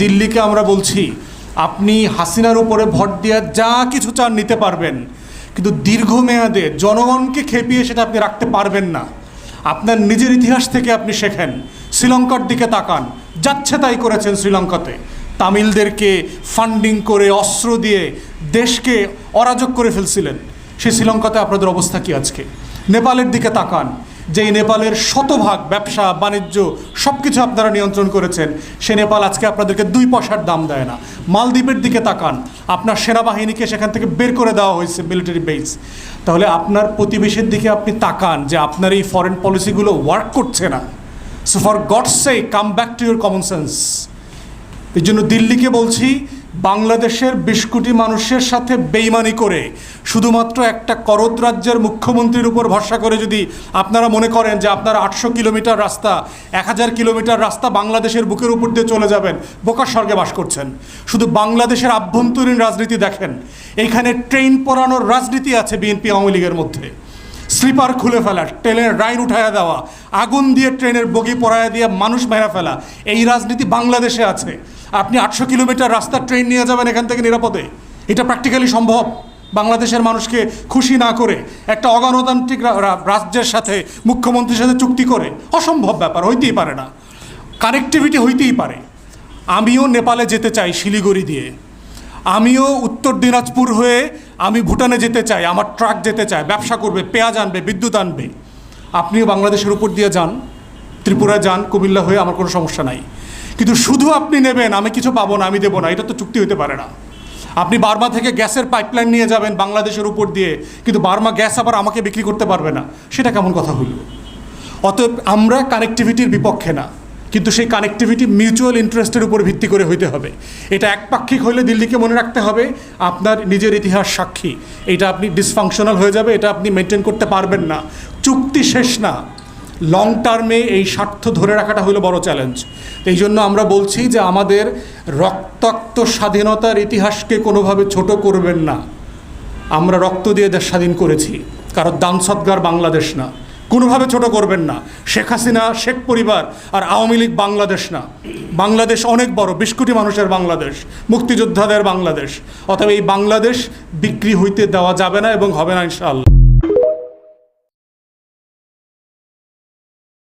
দিল্লিকে আমরা বলছি আপনি হাসিনার উপরে ভোট দিয়ে যা কিছু চান নিতে পারবেন, কিন্তু দীর্ঘমেয়াদে জনগণকে খেপিয়ে সেটা আপনি রাখতে পারবেন না। আপনার নিজের ইতিহাস থেকে আপনি শেখেন। শ্রীলঙ্কার দিকে তাকান, যাচ্ছে তাই করেছেন শ্রীলঙ্কাতে। তামিলদেরকে ফান্ডিং করে অস্ত্র দিয়ে দেশকে অরাজক করে ফেলছিলেন। সেই শ্রীলঙ্কাতে আপনাদের অবস্থা কি আজকে? নেপালের দিকে তাকান, যেই নেপালের শতভাগ ব্যবসা বাণিজ্য সব কিছু আপনারা নিয়ন্ত্রণ করেছেন, সে নেপাল আজকে আপনাদেরকে 2 পয়সার দাম দেয় না। মালদ্বীপের দিকে তাকান, আপনার সেনাবাহিনীকে সেখান থেকে বের করে দেওয়া হয়েছে, মিলিটারি বেস। তাহলে আপনার প্রতিবেশীর দিকে আপনি তাকান যে আপনার এই ফরেন পলিসিগুলো ওয়ার্ক করছে না। So for God's sake come back to your common sense. এই জন্য দিল্লিকে বলছি, বাংলাদেশের 20 কোটি মানুষের সাথে বেইমানি করে শুধুমাত্র একটা করদ রাজ্যের মুখ্যমন্ত্রীর উপর ভরসা করে যদি আপনারা মনে করেন যে আপনারা 800 কিলোমিটার রাস্তা 1000 কিলোমিটার রাস্তা বাংলাদেশের বুকের উপর দিয়ে চলে যাবেন, বোকার স্বর্গে বাস করছেন। শুধু বাংলাদেশের আভ্যন্তরীণ রাজনীতি দেখেন, এইখানে ট্রেন পরানোর রাজনীতি আছে বিএনপি আওয়ামী লীগের মধ্যে। স্লিপার খুলে ফেলা, ট্রেনের লাইন উঠায়া দেওয়া, আগুন দিয়ে ট্রেনের বগি পরায়া দিয়ে মানুষ মেরা ফেলা, এই রাজনীতি বাংলাদেশে আছে। আপনি 800 কিলোমিটার রাস্তা ট্রেন নিয়ে যাবেন এখান থেকে নিরাপদে? এটা প্র্যাকটিক্যালি সম্ভব? বাংলাদেশের মানুষকে খুশি না করে একটা অগণতান্ত্রিক রাজ্যের সাথে মুখ্যমন্ত্রীর সাথে চুক্তি করে? অসম্ভব ব্যাপার, হইতেই পারে না। কানেক্টিভিটি হইতেই পারে। আমিও নেপালে যেতে চাই শিলিগুড়ি দিয়ে, আমিও উত্তর দিনাজপুর হয়ে আমি ভুটানে যেতে চাই, আমার ট্রাক যেতে চায়, ব্যবসা করবে, পেঁয়াজ আনবে, বিদ্যুৎ আনবে। আপনিও বাংলাদেশের উপর দিয়ে যান, ত্রিপুরা যান, কুমিল্লা হয়ে, আমার কোনো সমস্যা নাই। কিন্তু শুধু আপনি নেবেন, আমি কিছু পাবো না, আমি দেবো না, এটা তো চুক্তি হতে পারে না। আপনি বার্মা থেকে গ্যাসের পাইপলাইন নিয়ে যাবেন বাংলাদেশের উপর দিয়ে, কিন্তু বার্মা গ্যাস আবার আমাকে বিক্রি করতে পারবে না, সেটা কেমন কথা হইল? অতএব আমরা কানেক্টিভিটির বিপক্ষে না, কিন্তু সেই কানেক্টিভিটি মিউচুয়াল ইন্টারেস্টের উপর ভিত্তি করে হইতে হবে। এটা একপাক্ষিক হলে দিল্লিকে মনে রাখতে হবে আপনার নিজের ইতিহাস সাক্ষী, এটা আপনি ডিসফাংশনাল হয়ে যাবে, এটা আপনি মেনটেন করতে পারবেন না। চুক্তি শেষ না, লং টার্মে এই স্বার্থ ধরে রাখাটা হলো বড় চ্যালেঞ্জ। এই জন্য আমরা বলছি যে আমাদের রক্তাক্ত স্বাধীনতার ইতিহাসকে কোনোভাবে ছোট করবেন না। আমরা রক্ত দিয়ে দেশ স্বাধীন করেছি, কারণ দান সৎকার বাংলাদেশ না, কোনোভাবে ছোট করবেন না। শেখ হাসিনা, শেখ পরিবার আর আওয়ামী লীগ বাংলাদেশ না। বাংলাদেশ অনেক বড়, 20 কোটি মানুষের বাংলাদেশ, মুক্তিযোদ্ধাদের বাংলাদেশ। অতএব এই বাংলাদেশ বিক্রি হইতে দেওয়া যাবে না এবং হবে না ইনশাআল্লাহ।